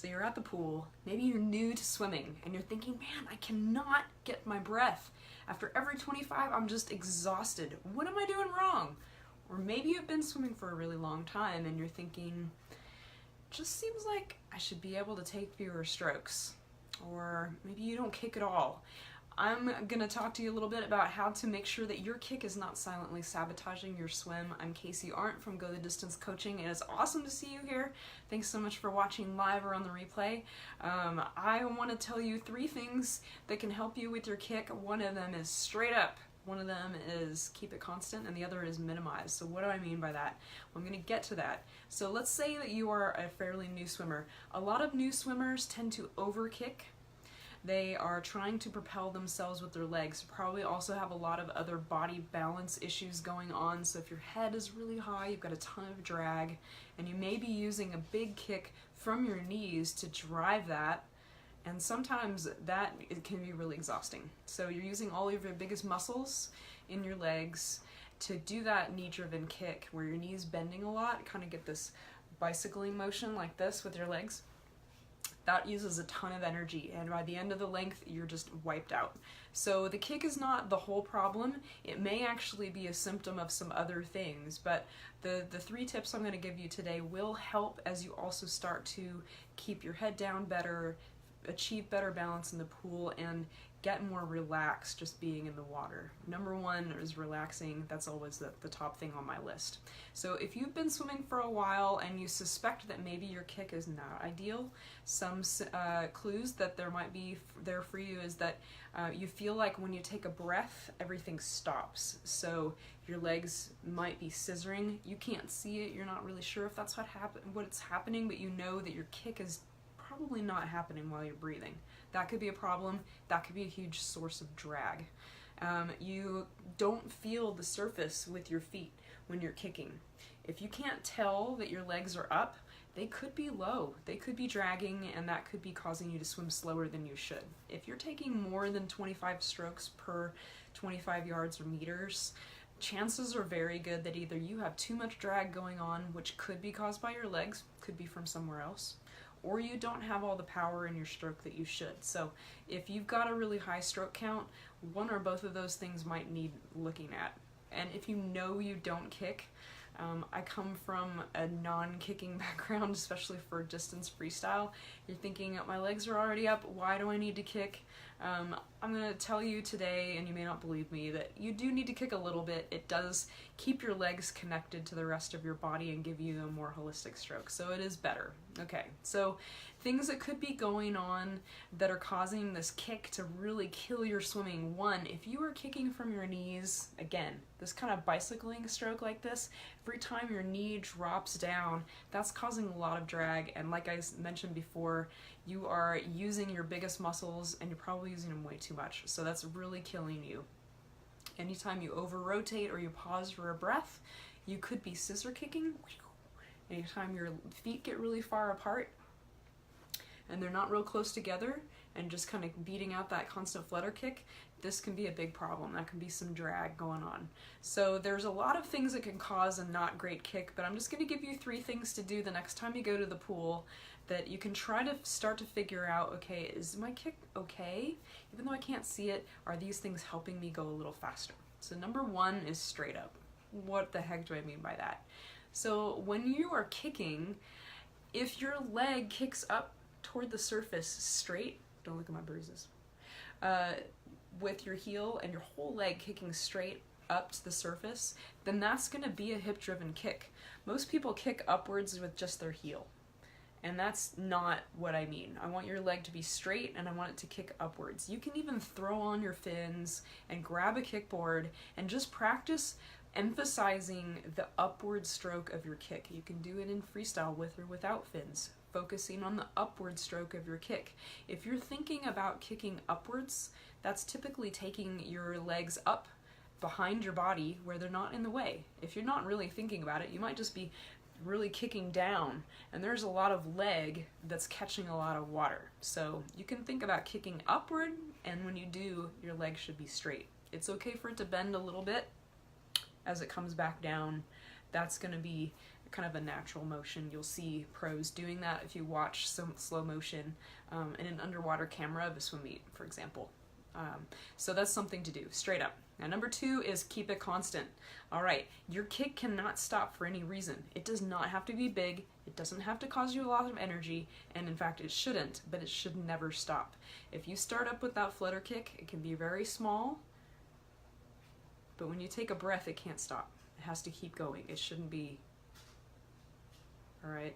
So you're at the pool, maybe you're new to swimming, and you're thinking, man, I cannot get my breath. After every 25, I'm just exhausted. What am I doing wrong? Or maybe you've been swimming for a really long time and you're thinking, just seems like I should be able to take fewer strokes. Or maybe you don't kick at all. I'm gonna talk to you a little bit about how to make sure that your kick is not silently sabotaging your swim. I'm Casey Arndt from Go the Distance Coaching. It is awesome to see you here. Thanks so much for watching live or on the replay. I want to tell you 3 things that can help you with your kick. One of them is straight up. One of them is keep it constant, and the other is minimize. So what do I mean by that? Well, I'm going to get to that. So let's say that you are a fairly new swimmer. A lot of new swimmers tend to overkick. They are trying to propel themselves with their legs. Probably also have a lot of other body balance issues going on. So if your head is really high, you've got a ton of drag, and you may be using a big kick from your knees to drive that, and sometimes that it can be really exhausting. So you're using all of your biggest muscles in your legs to do that knee-driven kick where your knee's bending a lot, kind of get this bicycling motion like this with your legs. That uses a ton of energy, and by the end of the length, you're just wiped out. So the kick is not the whole problem. It may actually be a symptom of some other things, but the 3 tips I'm going to give you today will help as you also start to keep your head down better, achieve better balance in the pool, and get more relaxed just being in the water. Number 1 is relaxing. That's always the top thing on my list. So if you've been swimming for a while and you suspect that maybe your kick is not ideal, some clues that there might be there for you is that you feel like when you take a breath, everything stops. So your legs might be scissoring. You can't see it. You're not really sure if that's what's happening, but you know that your kick is probably not happening while you're breathing. That could be a problem. That could be a huge source of drag. You don't feel the surface with your feet when you're kicking. If you can't tell that your legs are up, they could be low. They could be dragging, and that could be causing you to swim slower than you should. If you're taking more than 25 strokes per 25 yards or meters, chances are very good that either you have too much drag going on, which could be caused by your legs, could be from somewhere else, or you don't have all the power in your stroke that you should. So if you've got a really high stroke count, one or both of those things might need looking at. And if you know you don't kick, I come from a non-kicking background, especially for distance freestyle. You're thinking, my legs are already up, why do I need to kick? I'm going to tell you today, and you may not believe me, that you do need to kick a little bit. It does keep your legs connected to the rest of your body and give you a more holistic stroke, so it is better. Okay, so things that could be going on that are causing this kick to really kill your swimming. 1, if you are kicking from your knees, again, this kind of bicycling stroke like this, every time your knee drops down, that's causing a lot of drag, and like I mentioned before, you are using your biggest muscles and you're probably using them way too much, so that's really killing you. Anytime you over-rotate or you pause for a breath, you could be scissor kicking. Anytime your feet get really far apart and they're not real close together and just kind of beating out that constant flutter kick, this can be a big problem. That can be some drag going on. So there's a lot of things that can cause a not great kick, but I'm just going to give you 3 things to do the next time you go to the pool that you can try to start to figure out, okay, is my kick okay? Even though I can't see it, are these things helping me go a little faster? So number 1 is straight up. What the heck do I mean by that? So when you are kicking, if your leg kicks up toward the surface straight, don't look at my bruises, with your heel and your whole leg kicking straight up to the surface, then that's going to be a hip-driven kick. Most people kick upwards with just their heel, and that's not what I mean. I want your leg to be straight, and I want it to kick upwards. You can even throw on your fins and grab a kickboard and just practice emphasizing the upward stroke of your kick. You can do it in freestyle with or without fins, focusing on the upward stroke of your kick. If you're thinking about kicking upwards, that's typically taking your legs up behind your body where they're not in the way. If you're not really thinking about it, you might just be really kicking down, and there's a lot of leg that's catching a lot of water. So you can think about kicking upward, and when you do, your leg should be straight. It's okay for it to bend a little bit as it comes back down. That's going to be kind of a natural motion. You'll see pros doing that if you watch some slow motion in an underwater camera of a swim meet, for example. So that's something to do, straight up. Now, number 2 is keep it constant. All right, your kick cannot stop for any reason. It does not have to be big. It doesn't have to cause you a lot of energy, and in fact, it shouldn't, but it should never stop. If you start up with that flutter kick, it can be very small, but when you take a breath, it can't stop. It has to keep going. It shouldn't be, all right?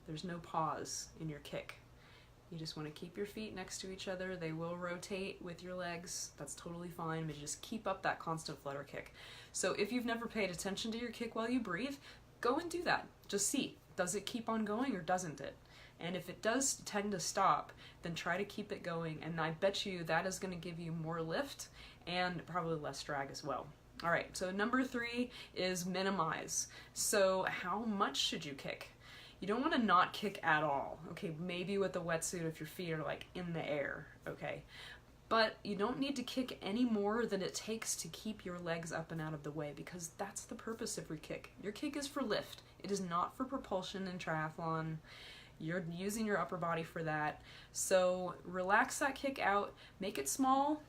There's no pause in your kick. You just want to keep your feet next to each other. They will rotate with your legs. That's totally fine, but just keep up that constant flutter kick. So if you've never paid attention to your kick while you breathe, go and do that. Just see, does it keep on going or doesn't it? And if it does tend to stop, then try to keep it going. And I bet you that is going to give you more lift and probably less drag as well. All right, so number 3 is minimize. So how much should you kick? You don't want to not kick at all, okay? Maybe with a wetsuit if your feet are like in the air, okay? But you don't need to kick any more than it takes to keep your legs up and out of the way, because that's the purpose of your kick. Your kick is for lift. It is not for propulsion in triathlon. You're using your upper body for that. So relax that kick out, make it small,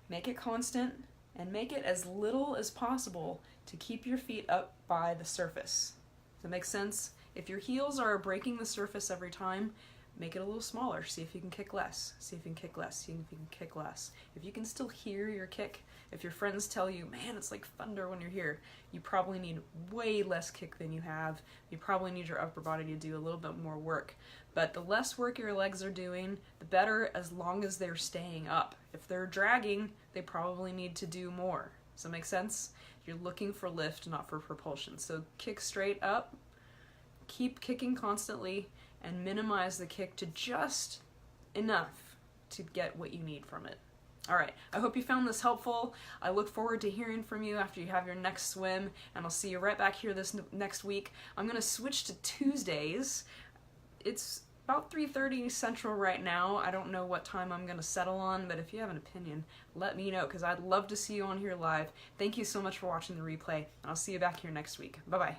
make it constant, and make it as little as possible to keep your feet up by the surface. Does that make sense? If your heels are breaking the surface every time, make it a little smaller. See if you can kick less. See if you can kick less. See if you can kick less. If you can still hear your kick, if your friends tell you, man, it's like thunder when you're here, you probably need way less kick than you have. You probably need your upper body to do a little bit more work. But the less work your legs are doing, the better, as long as they're staying up. If they're dragging, they probably need to do more. Does that make sense? You're looking for lift, not for propulsion. So kick straight up, keep kicking constantly, and minimize the kick to just enough to get what you need from it. All right, I hope you found this helpful. I look forward to hearing from you after you have your next swim, and I'll see you right back here this next week. I'm gonna switch to Tuesdays. It's about 3:30 Central right now. I don't know what time I'm gonna settle on, but if you have an opinion, let me know, because I'd love to see you on here live. Thank you so much for watching the replay, and I'll see you back here next week. Bye-bye.